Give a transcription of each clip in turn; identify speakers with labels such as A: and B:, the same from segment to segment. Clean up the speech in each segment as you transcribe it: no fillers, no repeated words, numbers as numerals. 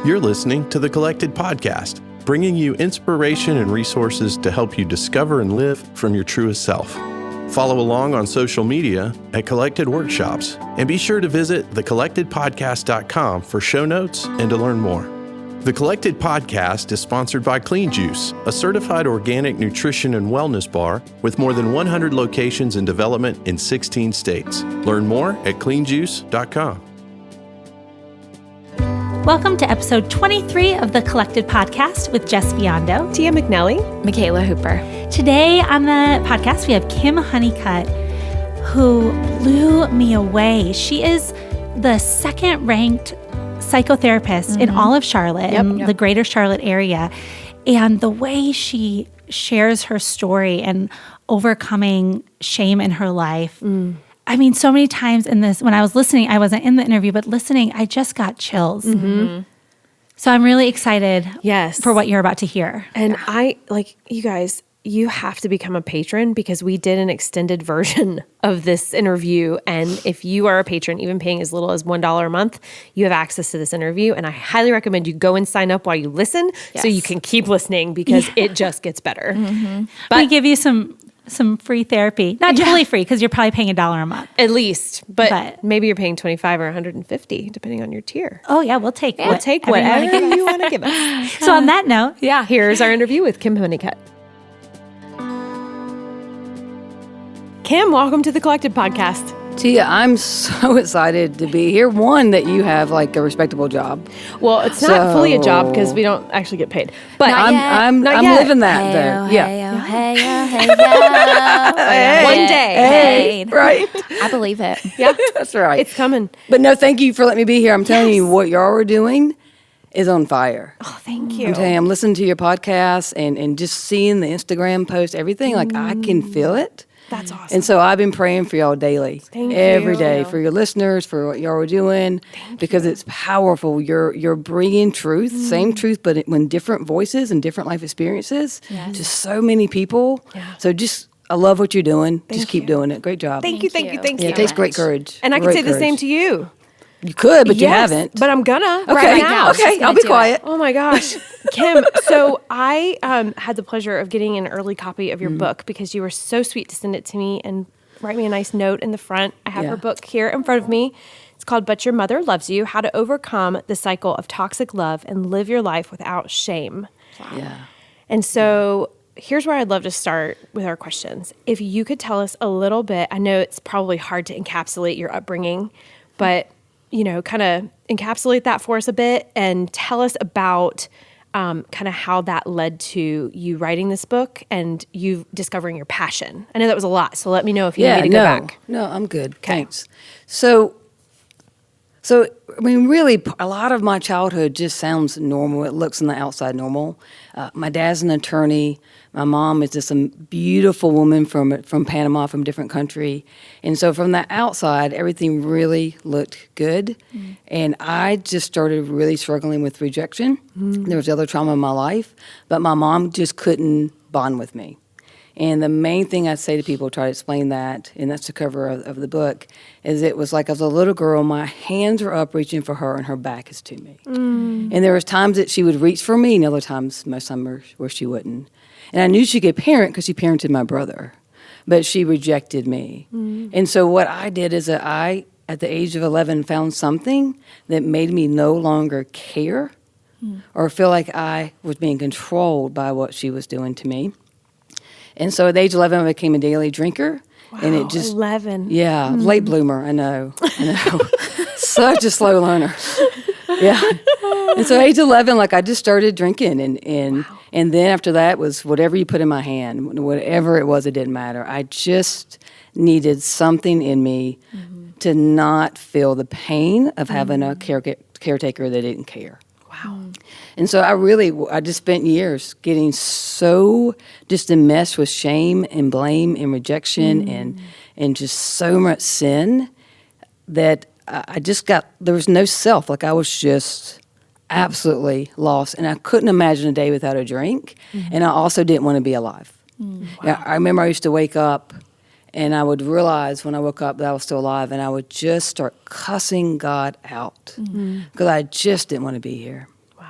A: You're listening to the Collected Podcast, bringing you inspiration and resources to help you discover and live from your truest self. Follow along on social media at Collected Workshops, and be sure to visit thecollectedpodcast.com for show notes and to learn more. The Collected Podcast is sponsored by Clean Juice, a certified organic nutrition and wellness bar with more than 100 locations in development in 16 states. Learn more at cleanjuice.com.
B: Welcome to episode 23 of the Collected Podcast with Jess Biondo,
C: Tia McNelly,
D: Michaela Hooper.
B: Today on the podcast, we have Kim Honeycutt, who blew me away. She is the second-ranked psychotherapist in all of Charlotte, the greater Charlotte area. And the way she shares her story and overcoming shame in her life. I mean, so many times in this, when I was listening, I wasn't in the interview, but listening, I just got chills. So I'm really excited for what you're about to hear.
C: And you guys, you have to become a patron because we did an extended version of this interview. And if you are a patron, even paying as little as $1 a month, you have access to this interview. And I highly recommend you go and sign up while you listen so you can keep listening because it just gets better.
B: But we give you some free therapy. Not totally free because you're probably paying $1 a month.
C: At least. But maybe you're paying $25 or $150 depending on your tier.
B: Oh yeah, we'll take
C: whatever you want to give us.
B: So on that note,
C: here's our interview with Kim Honeycutt. Kim, welcome to the Collected Podcast.
D: Tia, I'm so excited to be here. One, that you have like a respectable job.
C: Well, it's not fully a job because we don't actually get paid. But
D: I'm living that though.
C: One day.
D: Right. I believe it.
C: Yeah,
D: that's right.
C: It's coming.
D: But no, thank you for letting me be here. I'm telling you, what y'all are doing is on fire.
C: Oh, thank you.
D: I'm telling you, I'm listening to your podcast and just seeing the Instagram post, everything. Like I can feel it.
C: That's awesome.
D: And so I've been praying for y'all daily, every day, for your listeners, for what y'all are doing, because it's powerful. You're bringing truth, same truth, but when different voices and different life experiences to so many people. Yeah. So I love what you're doing. Just keep doing it. Great job.
C: Thank you.
D: It takes great courage.
C: And I can say the same to you.
D: You could, but you haven't.
C: But I'm gonna
D: right
C: now.
D: Okay, I'll be quiet.
C: Oh my gosh. Kim, so I had the pleasure of getting an early copy of your book because you were so sweet to send it to me and write me a nice note in the front. I have her book here in front of me. It's called But Your Mother Loves You, How to Overcome the Cycle of Toxic Love and Live Your Life Without Shame.
D: Wow. Yeah.
C: And so here's where I'd love to start with our questions. If you could tell us a little bit, I know it's probably hard to encapsulate your upbringing, but kind of encapsulate that for us a bit and tell us about kind of how that led to you writing this book and you discovering your passion. I know that was a lot, so let me know if you need me to go back.
D: No, I'm good. Okay. Thanks. So, I mean, really, a lot of my childhood just sounds normal. It looks on the outside normal. My dad's an attorney. My mom is just a beautiful woman from Panama, from a different country. And so from the outside, everything really looked good. And I just started really struggling with rejection. There was other trauma in my life, but my mom just couldn't bond with me. And the main thing I say to people, try to explain that, and that's the cover of the book, is it was like as a little girl, my hands were up reaching for her and her back is to me. And there was times that she would reach for me and other times, most times where she wouldn't. And I knew she could parent because she parented my brother, but she rejected me. And so what I did is that I, at the age of 11, found something that made me no longer care or feel like I was being controlled by what she was doing to me. And so at age 11, I became a daily drinker.
C: Wow,
D: and it just
C: 11.
D: Yeah, late bloomer, I know. Such a slow learner. Yeah. And so at age 11, I just started drinking. And then after that was whatever you put in my hand, whatever it was, it didn't matter. I just needed something in me to not feel the pain of having a caretaker that didn't care.
C: Wow.
D: And so I just spent years getting so just enmeshed with shame and blame and rejection and just so much sin that there was no self. I was just absolutely lost. And I couldn't imagine a day without a drink. And I also didn't want to be alive. Wow. I remember I used to wake up and I would realize when I woke up that I was still alive and I would just start cussing God out because I just didn't want to be here.
C: Wow.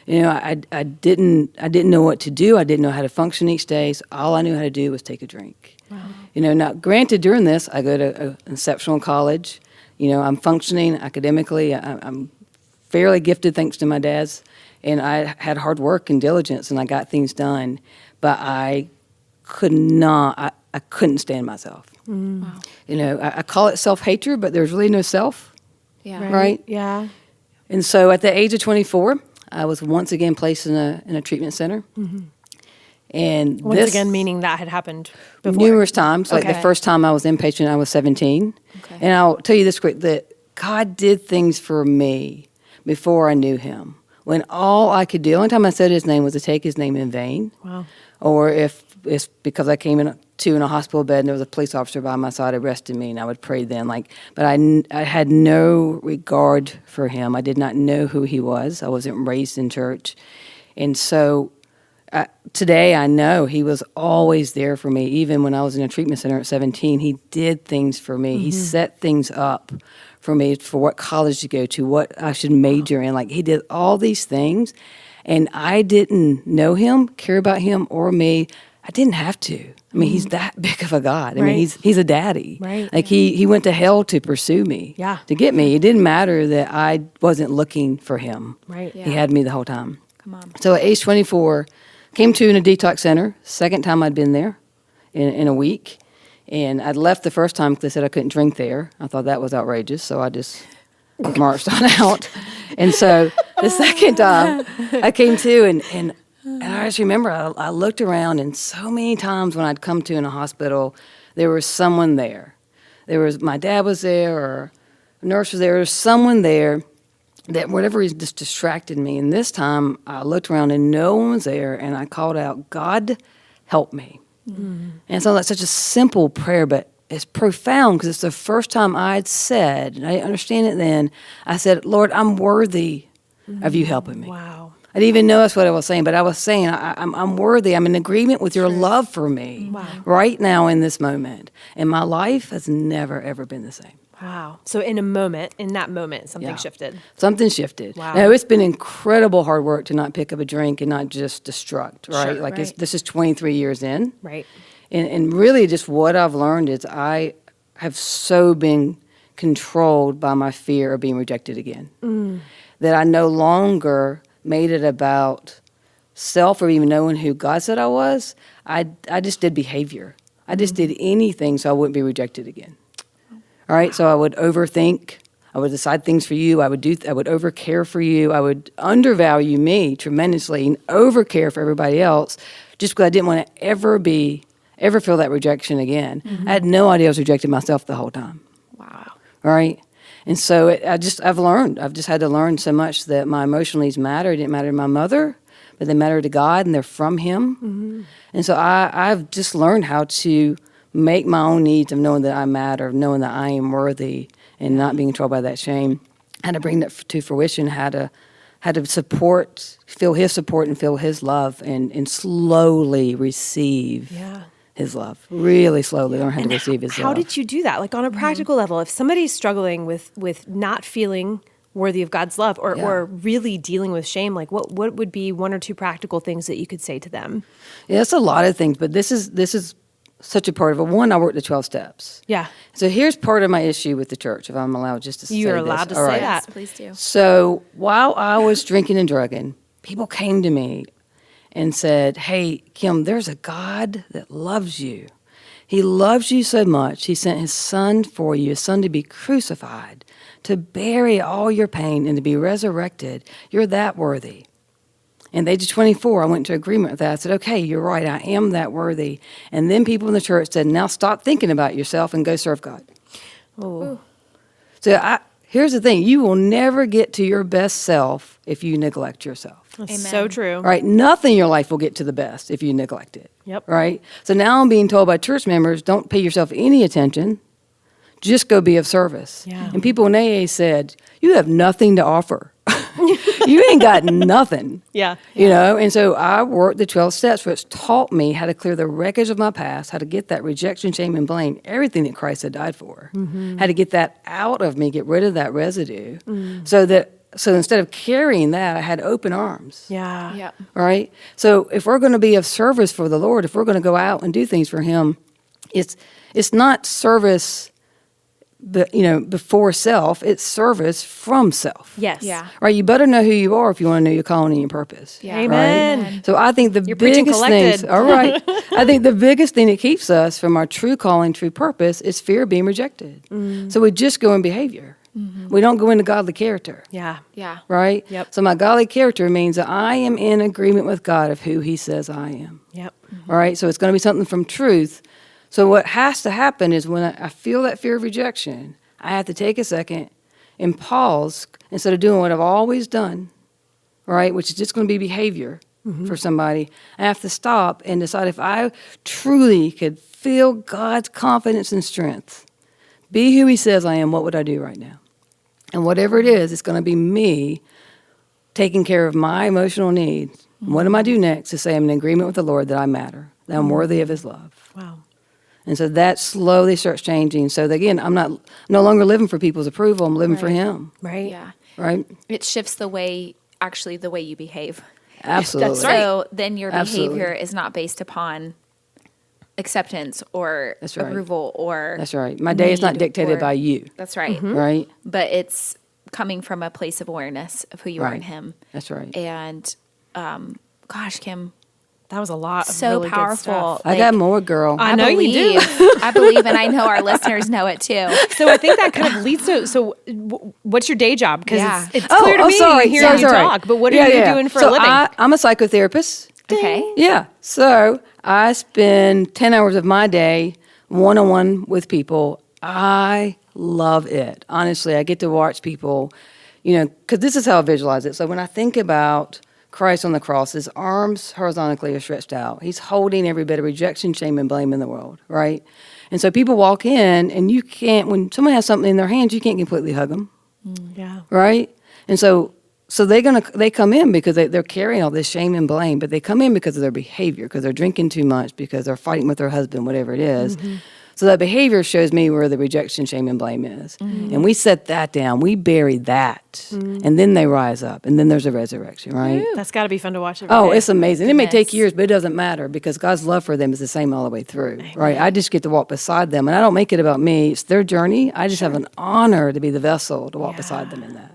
D: You know, I didn't know what to do. I didn't know how to function each day. So all I knew how to do was take a drink. Wow. You know, now granted, during this, I go to an exceptional college. You know, I'm functioning academically. I'm fairly gifted thanks to my dad's, and I had hard work and diligence, and I got things done. But I couldn't stand myself. Wow. You know, I call it self-hatred, but there's really no self.
E: Yeah.
D: Right?
C: Yeah.
D: And so at the age of 24, I was once again placed in a treatment center. Mm-hmm. And
C: once again, meaning that had happened before?
D: Numerous times. Like the first time I was inpatient, I was 17. Okay. And I'll tell you this quick, that God did things for me before I knew him. When all I could do, the only time I said his name was to take his name in vain. Wow. Or if it's because I came in a hospital bed and there was a police officer by my side arrested me, and I would pray then. But I had no regard for him. I did not know who he was. I wasn't raised in church. And so today I know he was always there for me. Even when I was in a treatment center at 17, he did things for me. Mm-hmm. He set things up for me for what college to go to, what I should major in. Like, he did all these things. And I didn't know him, care about him or me. I didn't have to. I mean, he's that big of a God. I mean, he's a daddy. Right. Like, he went to hell to pursue me, to get me. It didn't matter that I wasn't looking for him. Right. Yeah. He had me the whole time. Come on. So at age 24, came to in a detox center. Second time I'd been there in a week. And I'd left the first time because they said I couldn't drink there. I thought that was outrageous, so I just marched on out. And so the second time I came to, and I just remember I looked around, and so many times when I'd come to in a hospital, there was someone there. My dad was there, or a nurse was there. There was someone there that, whatever reason, just distracted me. And this time I looked around and no one was there, and I called out, "God, help me." Mm-hmm. And so that's such a simple prayer, but it's profound because it's the first time I'd said, and I didn't understand it then, I said, "Lord, I'm worthy of you helping me." Wow. I didn't even know that's what I was saying, but I was saying, I'm worthy. I'm in agreement with your love for me right now in this moment. And my life has never, ever been the same.
C: Wow. So in that moment, something shifted.
D: Something shifted. Wow. Now, it's been incredible hard work to not pick up a drink and not just destruct, right? Sure, this is 23 years in. Right. And really just what I've learned is I have so been controlled by my fear of being rejected again that I no longer made it about self or even knowing who God said I was. I just did behavior. I just did anything so I wouldn't be rejected again. All right, so I would overthink. I would decide things for you. I would overcare for you. I would undervalue me tremendously and overcare for everybody else just because I didn't want to ever feel that rejection again. Mm-hmm. I had no idea I was rejecting myself the whole time. Wow. All right? And so I've just had to learn so much that my emotional needs matter. It didn't matter to my mother, but they matter to God, and they're from Him. Mm-hmm. And so I've just learned how to make my own needs of knowing that I matter, of knowing that I am worthy, and not being controlled by that shame. How to bring that to fruition, how to feel His support and feel His love, and slowly receive His love. Really slowly learn how to receive His love.
C: How did you do that? Like, on a practical level, if somebody's struggling with not feeling worthy of God's love or really dealing with shame, like what would be one or two practical things that you could say to them?
D: Yeah, it's a lot of things, but this is such a part of it. One, I worked the 12 steps. Yeah. So here's part of my issue with the church, if I'm allowed just to say this.
C: You're allowed to say that.
E: Yes, please do.
D: So while I was drinking and drugging, people came to me and said, "Hey, Kim, there's a God that loves you. He loves you so much, He sent His Son for you, His Son to be crucified, to bury all your pain and to be resurrected. You're that worthy." And at the age of 24, I went into agreement with that. I said, "Okay, you're right, I am that worthy." And then people in the church said, "Now stop thinking about yourself and go serve God." Oh. So here's the thing. You will never get to your best self if you neglect yourself.
C: That's so true.
D: Right? Nothing in your life will get to the best if you neglect it. Yep. Right? So now I'm being told by church members, don't pay yourself any attention. Just go be of service. Yeah. And people in AA said, "You have nothing to offer. You ain't got nothing." Yeah. You know, and so I worked the 12 steps, which taught me how to clear the wreckage of my past, how to get that rejection, shame, and blame, everything that Christ had died for, how to get that out of me, get rid of that residue, so that So instead of carrying that, I had open arms.
C: Yeah.
E: Yeah.
D: Right? So if we're going to be of service for the Lord, if we're going to go out and do things for him, it's not service before self, it's service from self.
C: Yes.
E: Yeah.
D: Right? You better know who you are if you want to know your calling and your purpose.
E: Yeah.
C: Amen.
D: Right? So I think the
C: preaching
D: biggest
C: collected.
D: things, all right, I think the biggest thing that keeps us from our true calling, true purpose is fear of being rejected. So we just go in behavior. We don't go into godly character.
C: Yeah.
E: Yeah.
D: Right?
C: Yep.
D: So my godly character means that I am in agreement with God of who he says I am.
C: Yep.
D: All right? So it's going to be something from truth. So what has to happen is when I feel that fear of rejection, I have to take a second and pause instead of doing what I've always done, right, which is just going to be behavior for somebody. I have to stop and decide if I truly could feel God's confidence and strength, be who he says I am, what would I do right now? And whatever it is, it's going to be me taking care of my emotional needs. What am I do next to say I'm in agreement with the Lord that I matter, that I'm worthy of his love?
C: Wow.
D: And so that slowly starts changing. So that, again, I'm no longer living for people's approval. I'm living for him,
C: Right.
E: Yeah.
D: right?
E: It shifts the way you behave.
D: Absolutely.
E: So then your
D: Absolutely.
E: behavior is not based upon acceptance or
D: That's right.
E: approval or
D: That's right. My day is not
E: need
D: dictated
E: or-
D: by you,
E: That's right.
D: right?
E: But it's coming from a place of awareness of who you are in
D: Right.
E: him.
D: That's right.
E: And gosh, Kim,
C: That was a lot of
E: so
C: really good
E: powerful.
C: stuff.
D: I got more, girl.
C: I know you do.
E: I believe, and I know our listeners know it too.
C: So I think that kind of leads to, what's your day job? Because
E: Yeah.
C: it's clear to me
D: sorry.
C: hearing you
D: Sorry.
C: talk, but what are
D: Yeah,
C: you
D: yeah.
C: doing for
D: So
C: a living?
D: I'm a psychotherapist.
E: Okay.
D: Yeah. So I spend 10 hours of my day one-on-one with people. I love it. Honestly, I get to watch people, because this is how I visualize it. So when I think about Christ on the cross, his arms horizontally are stretched out. He's holding every bit of rejection, shame, and blame in the world, right? And so people walk in, and you can't, when someone has something in their hands, you can't completely hug them,
C: Yeah.
D: right? And so they come in because they're carrying all this shame and blame, but they come in because of their behavior, because they're drinking too much, because they're fighting with their husband, whatever it is. So that behavior shows me where the rejection, shame, and blame is. And we set that down. We bury that. And then they rise up. And then there's a resurrection, right?
C: That's got to be fun to watch every
D: Oh,
C: day.
D: it's amazing. It may take
E: Goodness.
D: years, but it doesn't matter because God's love for them is the same all the way through, right? I just get to walk beside them. And I don't make it about me. It's their journey. I just have an honor to be the vessel to walk beside them in that.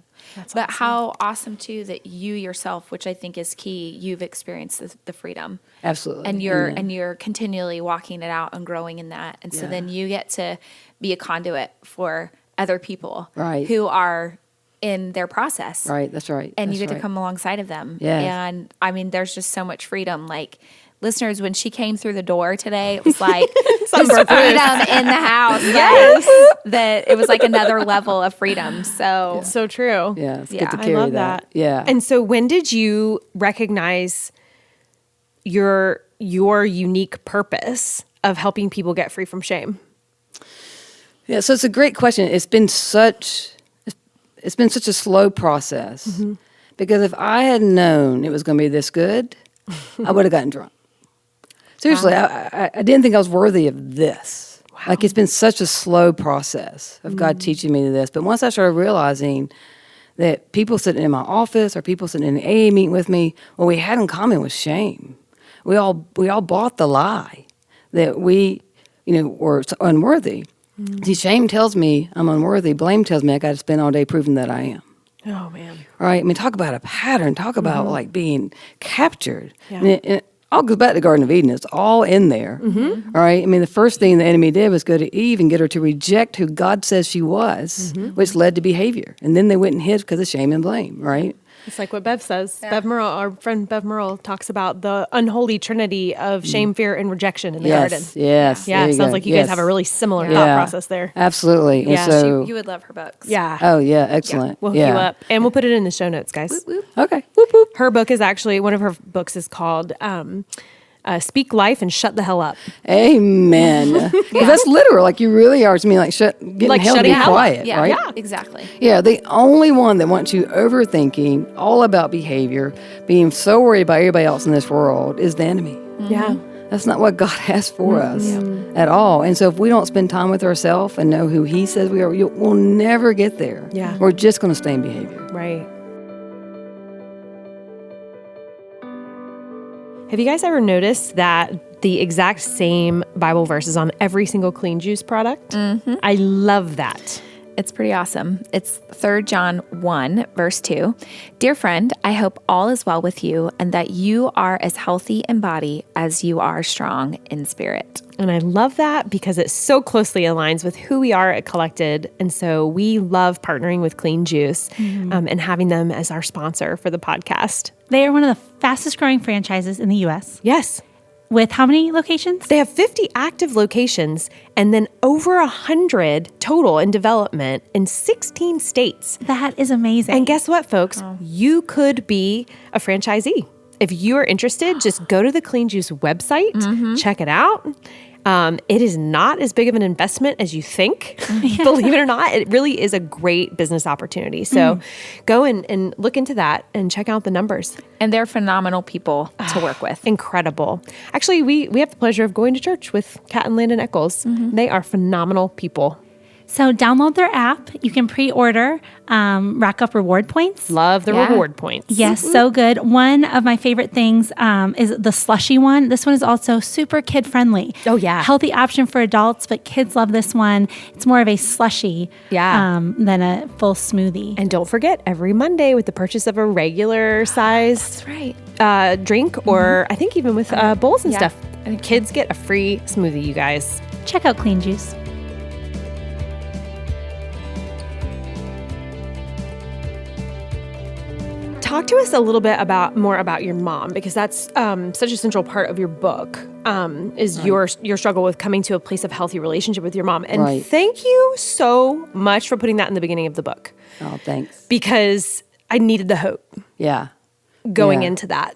E: But how awesome too that you yourself, which I think is key, you've experienced the freedom.
D: Absolutely.
E: And you're
D: Amen.
E: and you're continually walking it out and growing in that. And so
D: Yeah.
E: then you get to be a conduit for other people
D: Right.
E: who are in their process.
D: Right, that's right.
E: And
D: that's
E: you get
D: right.
E: to come alongside of them.
D: Yes.
E: And I mean, there's just so much freedom. Like, listeners, when she came through the door today, it was like this freedom in the house. Yes. That it was like another level of freedom. So
C: It's so true.
D: Yeah, it's
E: Yeah.
D: good to
E: I
D: carry
C: I love that.
D: Yeah.
C: And so when did you recognize your unique purpose of helping people get free from shame?
D: Yeah, so it's a great question. It's been such a slow process because if I had known it was going to be this good, I would have gotten drunk. Seriously, I didn't think I was worthy of this. Wow. Like it's been such a slow process of God teaching me this. But once I started realizing that people sitting in my office or people sitting in an AA meeting with me, what we had in common was shame. We all bought the lie that we, were unworthy. See, shame tells me I'm unworthy. Blame tells me I got to spend all day proving that I am.
C: Oh, man.
D: All right. I mean, talk about a pattern. Talk about like being captured.
C: Yeah.
D: And it all goes back to the Garden of Eden. It's all in there. All right. I mean, the first thing the enemy did was go to Eve and get her to reject who God says she was, which led to behavior. And then they went and hid because of shame and blame. Right.
C: It's like what Bev says. Bev Merle, our friend Bev Merle, talks about the unholy trinity of shame, fear, and rejection in the garden.
D: Yes.
C: Yeah,
D: there
C: it
D: you
C: sounds
D: go.
C: like you guys have a really similar thought
D: Yeah.
C: process there.
D: Absolutely.
C: Yeah.
D: And so,
E: you would love her books.
C: Yeah.
D: oh, yeah. Excellent.
C: We'll hook you up. And we'll put it in the show notes, guys.
D: Okay. Whoop, whoop.
C: Her book is actually, one of her books is called Speak Life and Shut the Hell Up.
D: Amen. 'Cause that's literal. Like you really are. I mean, like getting
C: Like
D: hell to
C: shutting
D: be
C: hell up.
D: quiet,
E: Yeah,
D: right?
E: yeah, exactly.
D: Yeah, the only one that wants you overthinking, all about behavior, being so worried about everybody else in this world is the enemy.
C: Yeah.
D: That's not what God has for us at all. And so if we don't spend time with ourselves and know who he says we are, we'll never get there.
C: Yeah.
D: We're just going to stay in behavior.
C: Right. Have you guys ever noticed that the exact same Bible verse is on every single Clean Juice product? Mm-hmm. I love that.
E: It's pretty awesome. It's 3 John 1, verse 2. Dear friend, I hope all is well with you and that you are as healthy in body as you are strong in spirit.
C: And I love that because it so closely aligns with who we are at Collected. And so we love partnering with Clean Juice and having them as our sponsor for the podcast.
B: They are one of the fastest growing franchises in the U.S.
C: Yes.
B: With how many locations?
C: They have 50 active locations and then over 100 total in development in 16 states.
B: That is amazing.
C: And guess what, folks? You could be a franchisee. If you are interested, just go to the Clean Juice website, check it out. It is not as big of an investment as you think, believe it or not. It really is a great business opportunity. So go and look into that and check out the numbers.
E: And they're phenomenal people to work with.
C: Incredible. Actually, we have the pleasure of going to church with Kat and Landon Eccles. They are phenomenal people.
B: So download their app. You can pre-order, rack up reward points.
C: Love the reward points.
B: Yes, so good. One of my favorite things is the slushy one. This one is also super kid-friendly.
C: Oh, yeah.
B: Healthy option for adults, but kids love this one. It's more of a slushy than a full smoothie.
C: And don't forget, every Monday with the purchase of a regular size drink, or I think even with bowls and stuff, kids get a free smoothie, you guys.
B: Check out Clean Juice.
C: Talk to us a little bit more about your mom, because that's such a central part of your book, is your struggle with coming to a place of healthy relationship with your mom. And thank you so much for putting that in the beginning of the book.
D: Oh, thanks.
C: Because I needed the hope.
D: Yeah.
C: Going into that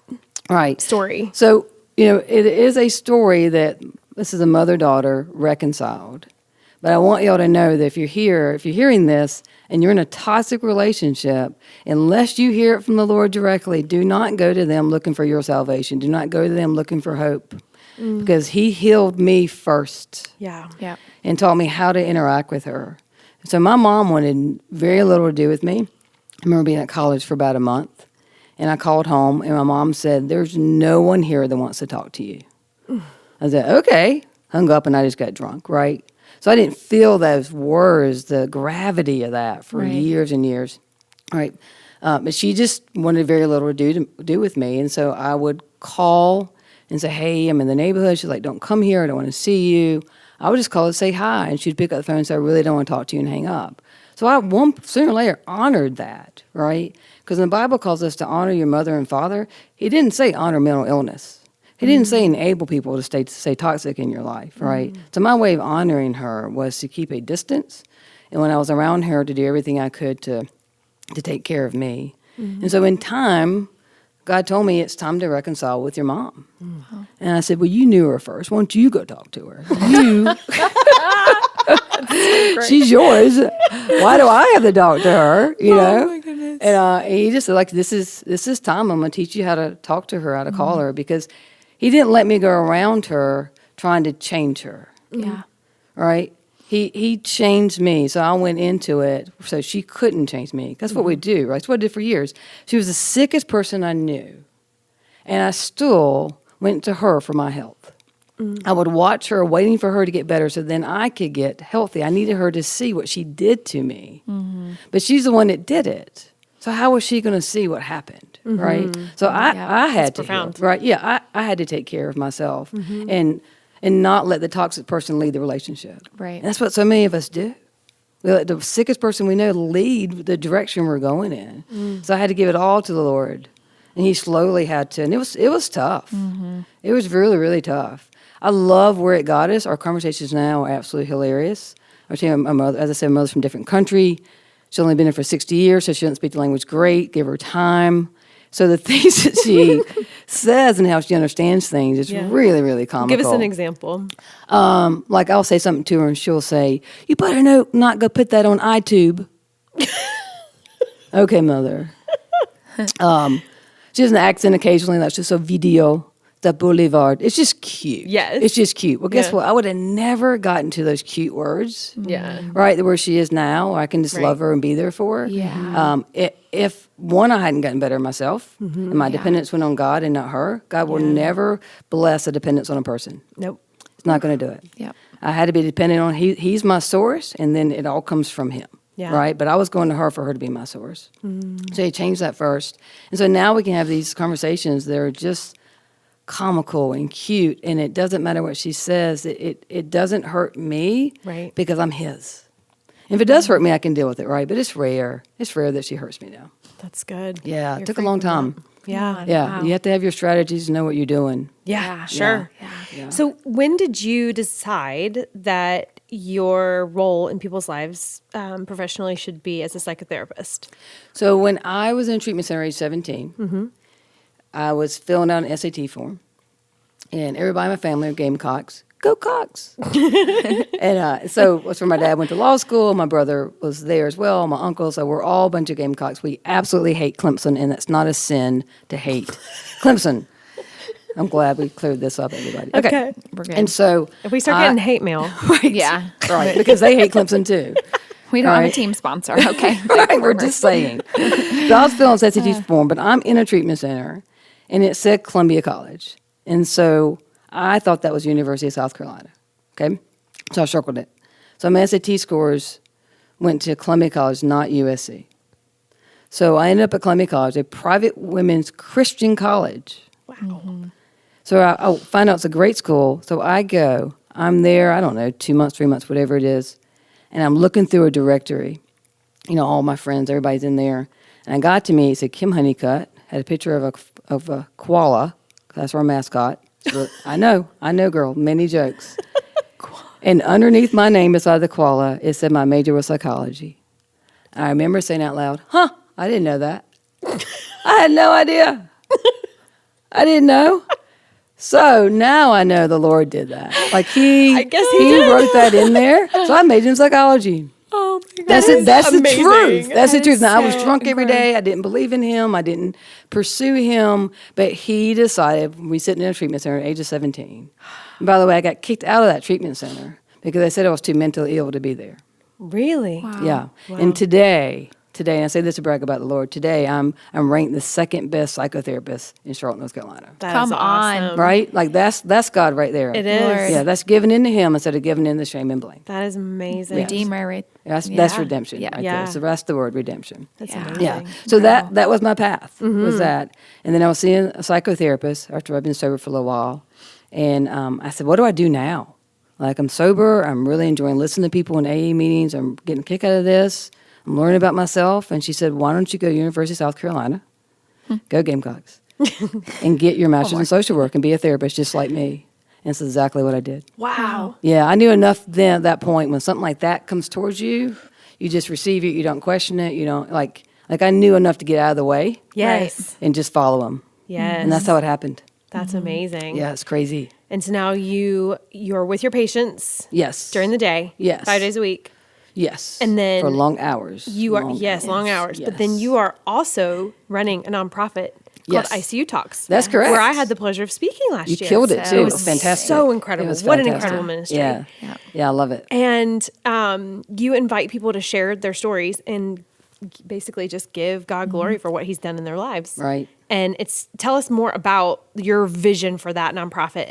C: story.
D: So, it is a story that this is a mother-daughter reconciled. But I want y'all to know that if you're hearing this and you're in a toxic relationship, unless you hear it from the Lord directly, do not go to them looking for your salvation. Do not go to them looking for hope. Because He healed me first.
C: Yeah.
D: And taught me how to interact with her. So my mom wanted very little to do with me. I remember being at college for about a month. And I called home and my mom said, there's no one here that wants to talk to you. I said, okay. Hung up and I just got drunk, right? So I didn't feel those words, the gravity of that for years and years. All right. But she just wanted very little to do with me. And so I would call and say, hey, I'm in the neighborhood. She's like, don't come here. I don't want to see you. I would just call and say hi. And she'd pick up the phone and say, I really don't want to talk to you, and hang up. So I, sooner or later, honored that, right? Because the Bible calls us to honor your mother and father. He didn't say honor mental illness. He didn't say enable people to stay toxic in your life, right? So my way of honoring her was to keep a distance, and when I was around her, to do everything I could to take care of me. And so in time, God told me it's time to reconcile with your mom. And I said, well, you knew her first. Why don't you go talk to her? She's yours. Why do I have to talk to her?
C: Oh my goodness.
D: And he just said, like, this is time. I'm going to teach you how to talk to her, how to call her, because he didn't let me go around her trying to change her.
E: Yeah.
D: Right? He changed me, so I went into it so she couldn't change me. That's what we do, right? That's what I did for years. She was the sickest person I knew, and I still went to her for my health. I would watch her, waiting for her to get better so then I could get healthy. I needed her to see what she did to me. But she's the one that did it. So how was she going to see what happened, right? So I had to heal, right? Yeah, I had to take care of myself and not let the toxic person lead the relationship.
E: Right.
D: And that's what so many of us do. We let the sickest person we know lead the direction we're going in. So I had to give it all to the Lord, and He slowly had to. And it was tough. It was really, really tough. I love where it got us. Our conversations now are absolutely hilarious. My mother, as I said, my mother's from a different country. She's only been there for 60 years, so she doesn't speak the language great. Give her time. So the things that she says and how she understands things, it's really, really comical.
C: Give us an example.
D: Like I'll say something to her and she'll say, you better not go put that on iTube. Okay, mother. She has an accent occasionally. That's just a video. the boulevard. It's just cute.
C: Yes.
D: It's just cute. Well, guess
C: Yeah.
D: what? I would have never gotten to those cute words.
C: Yeah.
D: Right, where she is now. I can just love her and be there for her.
E: Yeah.
D: If one, I hadn't gotten better myself, and my dependence went on God and not her, God will never bless a dependence on a person.
C: Nope.
D: It's not going to do it.
E: Yep.
D: I had to be dependent on he's my source, and then it all comes from him.
C: Yeah.
D: Right? But I was going to her for her to be my source. So he changed that first. And so now we can have these conversations that are just comical and cute, and it doesn't matter what she says. It doesn't hurt me
C: Right.
D: because I'm his. If it does hurt me, I can deal with it, right? But it's rare. It's rare that she hurts me now.
C: That's good.
D: Yeah,
C: You're
D: it took a long
C: free from
D: time.
C: that. Yeah.
D: Yeah,
E: Wow.
D: you have to have your strategies to know what you're doing.
C: Yeah, sure.
D: Yeah.
C: So, when did you decide that your role in people's lives professionally should be as a psychotherapist?
D: So when I was in a treatment center at age 17, I was filling out an SAT form, and everybody in my family are Gamecocks. Go Cox! And so that's where my dad went to law school. My brother was there as well, my uncle. So we're all a bunch of Gamecocks. We absolutely hate Clemson, and that's not a sin to hate Clemson. I'm glad we cleared this up, everybody.
C: Okay.
E: We're good.
D: And so
C: If we start getting hate mail,
E: Yeah.
D: right, because they hate Clemson too.
E: We don't have a
D: Right.
E: team sponsor. Okay.
D: Right, we're just saying. So I was filling out SAT form, but I'm in a treatment center, and it said Columbia College. And so I thought that was University of South Carolina. Okay? So I circled it. So my SAT scores went to Columbia College, not USC. So I ended up at Columbia College, a private women's Christian college.
C: wow.
D: So I find out it's a great school. So I go. I'm there, I don't know, 2 months, 3 months, whatever it is. And I'm looking through a directory. You know, all my friends, everybody's in there. And I got to me, it said Kim Honeycutt, had a picture of a koala. That's our mascot. So I know, girl, many jokes. And underneath my name beside the koala, it said my major was psychology. I remember saying out loud, I didn't know that. I had no idea. I didn't know. So now I know the Lord did that. Like
C: I guess he
D: he
C: did.
D: wrote that in there. So I majored in psychology.
C: Oh my God.
D: That's it. That's the
C: amazing.
D: truth. That's the
C: That
D: truth.
C: is
D: Now I was
C: so
D: drunk every
C: incredible.
D: day. I didn't believe in him. I didn't pursue him. But he decided. We sitting in a treatment center at the age of 17. And by the way, I got kicked out of that treatment center because they said I was too mentally ill to be there.
C: Really?
D: Yeah. And today, and I say this to brag about the Lord. Today, I'm ranked the second best psychotherapist in Charlotte, North Carolina.
C: That
E: Come
C: is
E: on.
C: awesome.
D: Right? Like that's God right there.
C: It is.
E: Lord.
D: Yeah, that's giving in to him instead of giving in to shame and blame.
C: That is amazing.
E: Redeemer, right?
D: That's
E: Yeah.
D: redemption
E: Yeah.
D: right
C: Yeah.
D: there. So that's the word, redemption.
C: That's
E: Yeah.
C: amazing.
D: Yeah. So that was my path, was that. And then I was seeing a psychotherapist after I've been sober for a little while. And I said, what do I do now? Like, I'm sober. I'm really enjoying listening to people in AA meetings. I'm getting a kick out of this. I'm learning about myself. And she said, why don't you go to University of South Carolina, go Gamecocks, and get your master's in social work and be a therapist just like me. And that's exactly what I did.
C: Wow.
D: Yeah, I knew enough then at that point when something like that comes towards you, you just receive it. You don't question it. You don't, like I knew enough to get out of the way
C: Yes.
D: and just follow him.
C: Yes.
D: And that's how it happened.
C: That's amazing.
D: Yeah, it's crazy.
C: And so now you're with your patients
D: Yes.
C: during the day.
D: Yes.
C: 5 days a week.
D: Yes.
C: And then
D: for long hours.
C: You are long hours. But then
D: Yes.
C: you are also running a nonprofit called
D: Yes.
C: ICU Talks.
D: That's correct.
C: Where I had the pleasure of speaking last
D: You
C: year.
D: killed it
E: So
D: too. It
E: was
D: was fantastic.
C: so incredible.
D: It was
C: What an
D: fantastic.
C: incredible ministry.
D: Yeah. Yeah, I love it.
C: And you invite people to share their stories and basically just give God glory for what He's done in their lives.
D: Right.
C: And tell us more about your vision for that nonprofit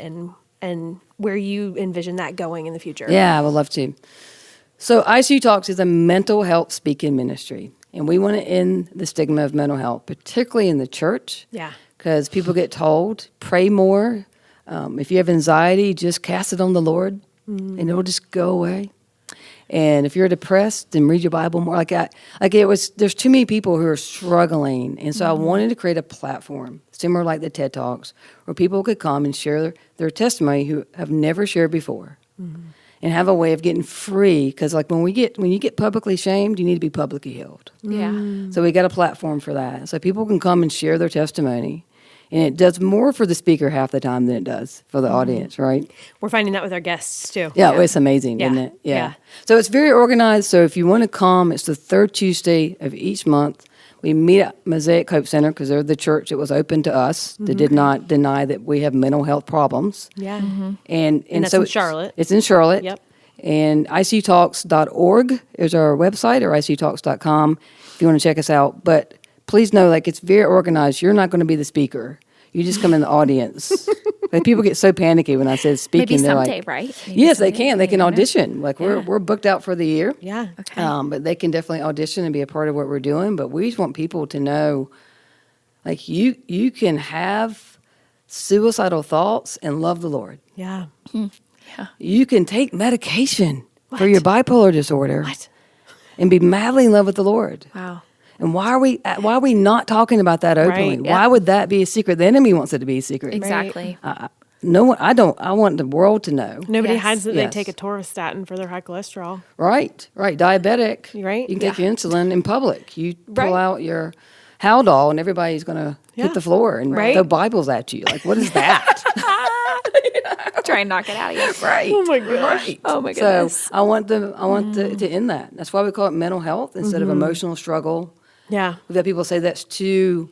C: and where you envision that going in the future.
D: Yeah, I would love to. So ICU Talks is a mental health speaking ministry. And we want to end the stigma of mental health, particularly in the church.
C: Yeah.
D: Because people get told, pray more. If you have anxiety, just cast it on the Lord, and it'll just go away. And if you're depressed, then read your Bible more. There's too many people who are struggling. And so I wanted to create a platform, similar like the TED Talks, where people could come and share their testimony who have never shared before. And have a way of getting free. Because like when you get publicly shamed, you need to be publicly healed.
E: Yeah.
D: So we got a platform for that. So people can come and share their testimony. And it does more for the speaker half the time than it does for the audience, right?
C: We're finding that with our guests too.
D: Yeah, it's amazing,
C: Yeah.
D: isn't it?
C: Yeah.
D: So it's very organized. So if you want to come, it's the third Tuesday of each month. We meet at Mosaic Hope Center because they're the church that was open to us, that did not deny that we have mental health problems.
C: Yeah.
D: And
C: that's
D: so
C: in Charlotte.
D: It's in Charlotte.
C: Yep.
D: And ICUtalks.org is our website, or ICUtalks.com if you want to check us out. But please know, like, it's very organized. You're not going to be the speaker. You just come in the audience. Like, people get so panicky when I said speaking.
E: Maybe
D: They're
E: someday,
D: like,
E: right? Maybe
D: yes, they
E: someday.
D: can. They can audition. Like, we're booked out for the year.
C: Yeah.
E: Okay.
D: But they can definitely audition and be a part of what we're doing. But we just want people to know, like, you can have suicidal thoughts and love the Lord.
C: Yeah.
D: You can take medication for your bipolar disorder and be madly in love with the Lord.
E: Wow.
D: And why are we not talking about that openly?
C: Right,
D: Why would that be a secret? The enemy wants it to be a secret.
E: Exactly.
D: No one. I don't. I want the world to know.
C: Nobody
E: Yes.
C: hides that
D: Yes.
C: they take a Torvastatin for their high cholesterol.
D: Right. Diabetic.
C: Right.
D: You can take your insulin in public. You pull
C: Right.
D: out your Haldol, and everybody's going to hit the floor and
C: Right.
D: throw Bibles at you. Like, what is that?
E: Try and knock it out of you.
D: Right.
C: Oh my gosh.
D: Right.
E: Oh my goodness.
D: So I want to end that. That's why we call it mental health instead of emotional struggle.
C: Yeah.
D: We've had people say that's too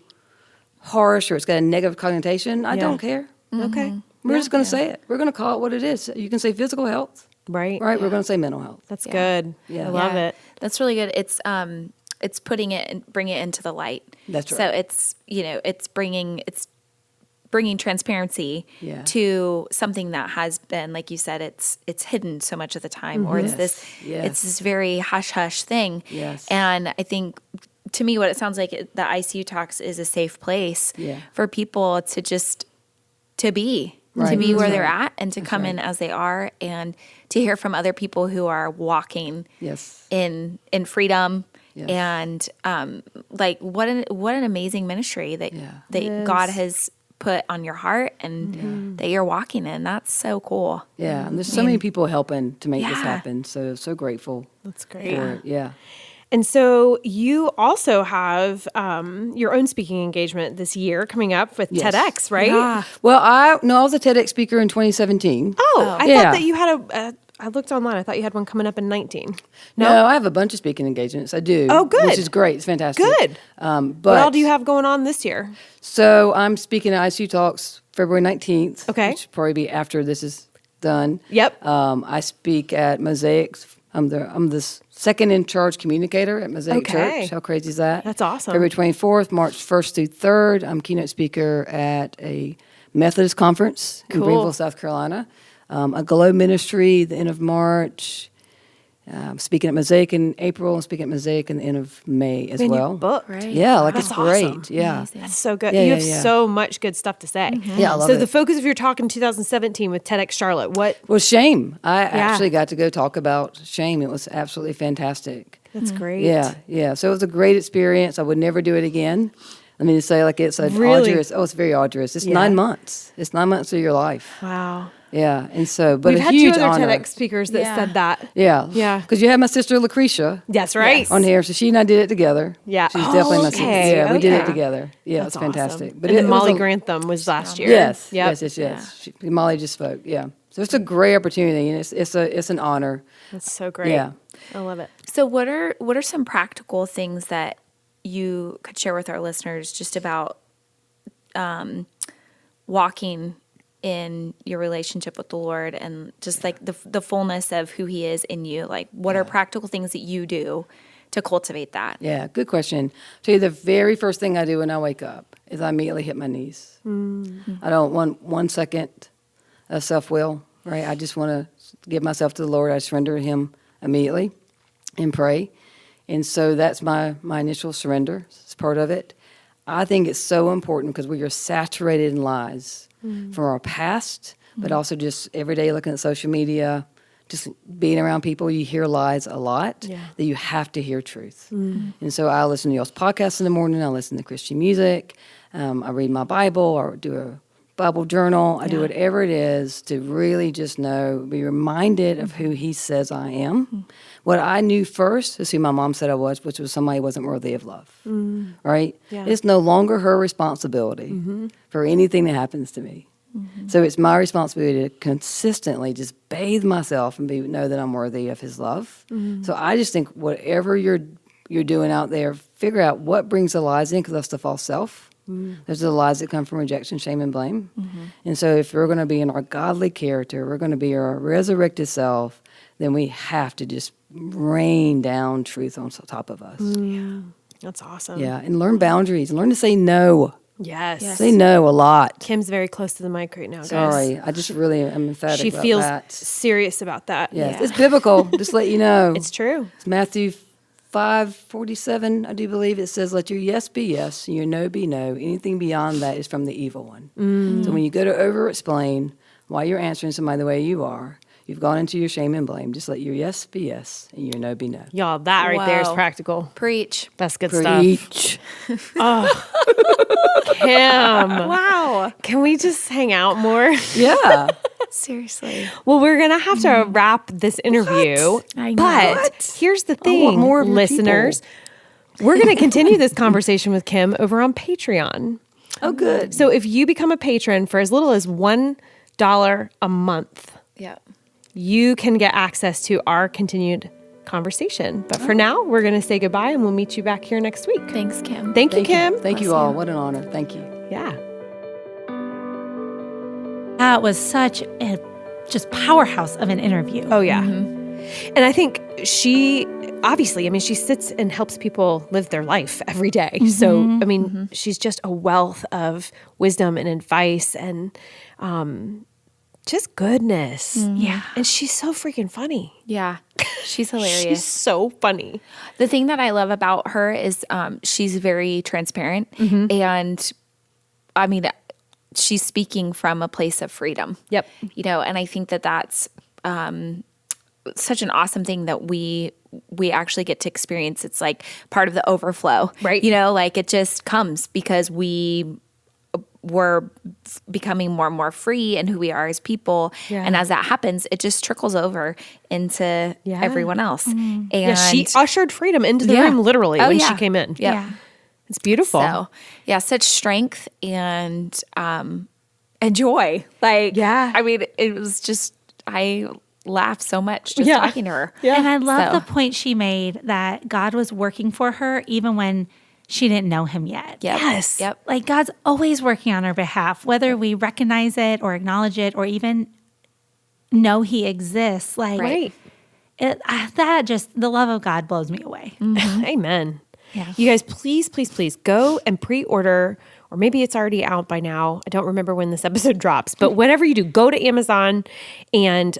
D: harsh or it's got a negative connotation. I don't care.
C: Okay.
D: We're just going to say it. We're going to call it what it is. You can say physical health,
C: Right.
D: right? We're going to say mental health.
C: That's good.
D: Yeah.
C: I love it.
E: That's really good. It's putting it and bringing it into the light.
D: That's right.
E: So it's bringing transparency
D: Yeah.
E: to something that has been, like you said, it's hidden so much of the time, or it's
D: Yes.
E: this very hush hush thing.
D: Yes.
E: And I think, to me, what it sounds like, the ICU Talks is a safe place
D: Yeah.
E: for people to just to be
D: Right.
E: where
D: That's
E: they're
D: right.
E: at, and to come in as they are, and to hear from other people who are walking
D: Yes.
E: in freedom.
D: Yes.
E: And like, what an amazing ministry that
D: Yeah.
E: that God has put on your heart, and that you're walking in. That's so cool.
D: Yeah. And there's so many people helping to make this
E: Yeah.
D: happen. So grateful
C: That's great.
D: for it. Yeah.
C: And so you also have your own speaking engagement this year coming up with
D: Yes.
C: TEDx, right?
E: Yeah.
D: Well, I was a TEDx speaker in 2017.
C: Oh, I
D: Yeah.
C: thought that you had I looked online. I thought you had one coming up in 19.
D: No, I have a bunch of speaking engagements. I do.
C: Oh, good.
D: Which is great. It's fantastic.
C: Good.
D: But
C: What all do you have going on this year?
D: So I'm speaking at ICU Talks February 19th.
C: Okay.
D: Which will probably be after this is done.
C: Yep.
D: I speak at Mosaics. I'm the second in charge communicator at Mosaic
C: Okay.
D: Church. How crazy is that?
C: That's awesome.
D: February 24th, March 1st through 3rd. I'm keynote speaker at a Methodist conference in
C: Cool.
D: Greenville, South Carolina. A Glow ministry the end of March. Speaking at Mosaic in April and speaking at Mosaic in the end of May as
C: Man,
D: well.
C: you booked.
E: Right.
D: Yeah, like
C: That's
D: it's great.
C: awesome.
D: Yeah.
E: Amazing.
C: That's so good.
D: Yeah,
C: you
D: yeah,
C: have
D: yeah.
C: so much good stuff to say.
D: Yeah, I love
C: So
D: it.
C: the focus of your talk in 2017 with TEDx Charlotte, what?
D: Well, shame. I actually got to go talk about shame. It was absolutely fantastic.
C: That's great.
D: Yeah. So it was a great experience. I would never do it again. I mean, to say like it's an
C: Really?
D: arduous. Oh, it's very arduous. It's
C: Yeah.
D: 9 months. It's 9 months of your life.
C: Wow.
D: Yeah, and so, but
C: We've
D: a
C: had two
D: huge
C: other
D: honor.
C: TEDx speakers that
E: Yeah.
C: said that.
D: Yeah,
C: Yeah.
D: Because you had my sister Lucretia
C: That's right.
D: on here, so she and I did it together.
C: Yeah.
D: she's definitely my sister.
C: Okay,
D: Yeah, we did it
C: okay.
D: together. Yeah,
C: That's
D: it's fantastic.
C: awesome.
D: But
C: and
D: it
C: then
D: was
C: Molly
D: a-
C: Grantham was last year.
D: Yes,
C: Yep.
D: yes. Molly just spoke. Yeah, so it's a great opportunity, and it's an honor.
C: That's so great.
D: Yeah.
C: I love it.
E: So what are some practical things that you could share with our listeners just about walking in your relationship with the Lord, and just like the fullness of who He is in you? Like, what are practical things that you do to cultivate that?
D: Yeah, good question. Tell you the very first thing I do when I wake up is I immediately hit my knees. I don't want 1 second of self-will, right? I just want to give myself to the Lord. I surrender to Him immediately and pray. And so that's my initial surrender. It's part of it. I think it's so important because we are saturated in lies from our past, but also just every day looking at social media, just being around people, you hear lies a lot, that you have to hear truth. And so I listen to y'all's podcasts in the morning. I listen to Christian music. I read my Bible or do a Bible journal. I do whatever it is to really just be reminded of who He says I am. What I knew first is who my mom said I was, which was somebody who wasn't worthy of love, right?
C: Yeah.
D: It's no longer her responsibility for anything that happens to me. So it's my responsibility to consistently just bathe myself and know that I'm worthy of His love. So I just think whatever you're doing out there figure out what brings the lies in, because that's the false self. There's the lies that come from rejection, shame, and blame. And so if we're going to be in our godly character, we're going to be our resurrected self, then we have to just rain down truth on top of us.
C: That's awesome.
D: Yeah, and learn boundaries. Learn to say no.
C: Yes.
D: Say no a lot.
C: Kim's very close to the mic right now, guys.
D: Sorry, I just really am emphatic
C: She
D: about
C: feels
D: that.
C: serious about that.
D: Yes, it's biblical. Just let you know.
C: It's true.
D: It's Matthew 5:47, I do believe. It says, let your yes be yes and your no be no. Anything beyond that is from the evil one. So when you go to over-explain why you're answering somebody the way you are, you've gone into your shame and blame. Just let your yes be yes and your no be no.
C: Y'all, that right there is
E: Whoa.
C: practical.
E: Preach.
C: That's good
D: Preach.
C: stuff. Kim.
E: Wow.
C: Can we just hang out more?
D: Yeah.
E: Seriously.
C: Well, we're going to have to wrap this interview.
E: I know.
C: But here's the thing,
D: want more of your
C: listeners. We're going to continue this conversation with Kim over on Patreon.
D: Oh, good.
C: So if you become a patron for as little as $1 a month,
E: Yeah.
C: you can get access to our continued conversation. But for now, we're going to say goodbye and we'll meet you back here next week.
E: Thanks, Kim.
C: Thank you, Kim.
D: Thank you all. What an honor. Thank you.
C: Yeah.
B: That was such a just powerhouse of an interview.
C: Oh, yeah. And I think she, obviously, I mean, she sits and helps people live their life every day. So, I mean, she's just a wealth of wisdom and advice and just goodness.
B: Yeah.
C: And she's so freaking funny.
E: Yeah. She's hilarious.
C: She's so funny.
E: The thing that I love about her is she's very transparent. And I mean, she's speaking from a place of freedom.
C: Yep.
E: You know, and I think that that's such an awesome thing that we actually get to experience. It's like part of the overflow.
C: Right.
E: You know, like it just comes because we were becoming more and more free in who we are as people.
C: Yeah.
E: And as that happens, it just trickles over into everyone else. And
C: Yeah, she ushered freedom into the
E: Yeah.
C: room literally
E: Oh,
C: when
E: yeah.
C: she came in.
E: Yep.
B: Yeah.
C: It's beautiful.
E: So, yeah, such strength and joy. Like,
C: Yeah.
E: I mean, it was just, I laughed so much just
C: Yeah.
E: talking to her.
C: Yeah.
B: And I love
E: So-
B: the point she made that God was working for her even when she didn't know him yet.
E: Yep.
C: Yes.
E: Yep.
B: Like God's always working on our behalf, whether we recognize it or acknowledge it or even know he exists. Like
C: Right.
B: that just, the love of God blows me away.
C: Amen.
B: Yeah.
C: You guys, please, please, please go and pre-order, or maybe it's already out by now. I don't remember when this episode drops, but whatever you do, go to Amazon and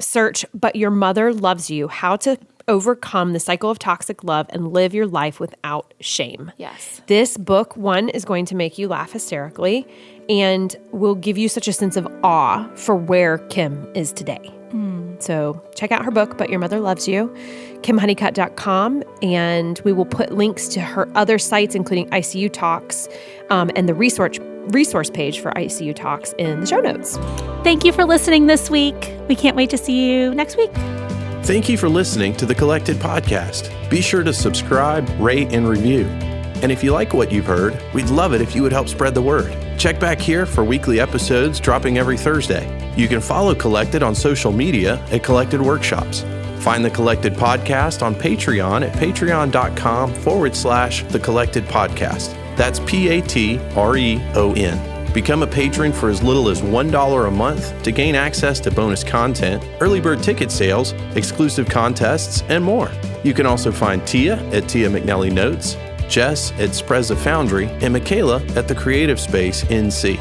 C: search But Your Mother Loves You, How to Overcome the Cycle of Toxic Love and Live Your Life Without Shame.
E: Yes.
C: This book, one, is going to make you laugh hysterically and will give you such a sense of awe for where Kim is today. So check out her book, But Your Mother Loves You, KimHoneycutt.com, and we will put links to her other sites, including ICU Talks, and the resource page for ICU Talks in the show notes.
B: Thank you for listening this week. We can't wait to see you next week.
A: Thank you for listening to the Collected Podcast. Be sure to subscribe, rate, and review. And if you like what you've heard, we'd love it if you would help spread the word. Check back here for weekly episodes dropping every Thursday. You can follow Collected on social media at Collected Workshops. Find the Collected Podcast on Patreon at patreon.com/The Collected Podcast. That's PATREON. Become a patron for as little as $1 a month to gain access to bonus content, early bird ticket sales, exclusive contests, and more. You can also find Tia at Tia McNelly Notes, Jess at Spreza Foundry, and Michaela at The Creative Space NC.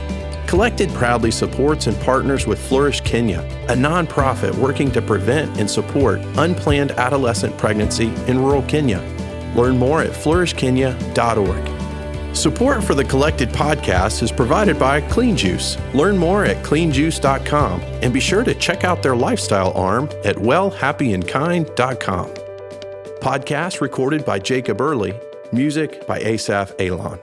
A: Collected proudly supports and partners with Flourish Kenya, a nonprofit working to prevent and support unplanned adolescent pregnancy in rural Kenya. Learn more at flourishkenya.org. Support for the Collected Podcast is provided by Clean Juice. Learn more at cleanjuice.com and be sure to check out their lifestyle arm at wellhappyandkind.com. Podcast recorded by Jacob Early. Music by Asaph Alon.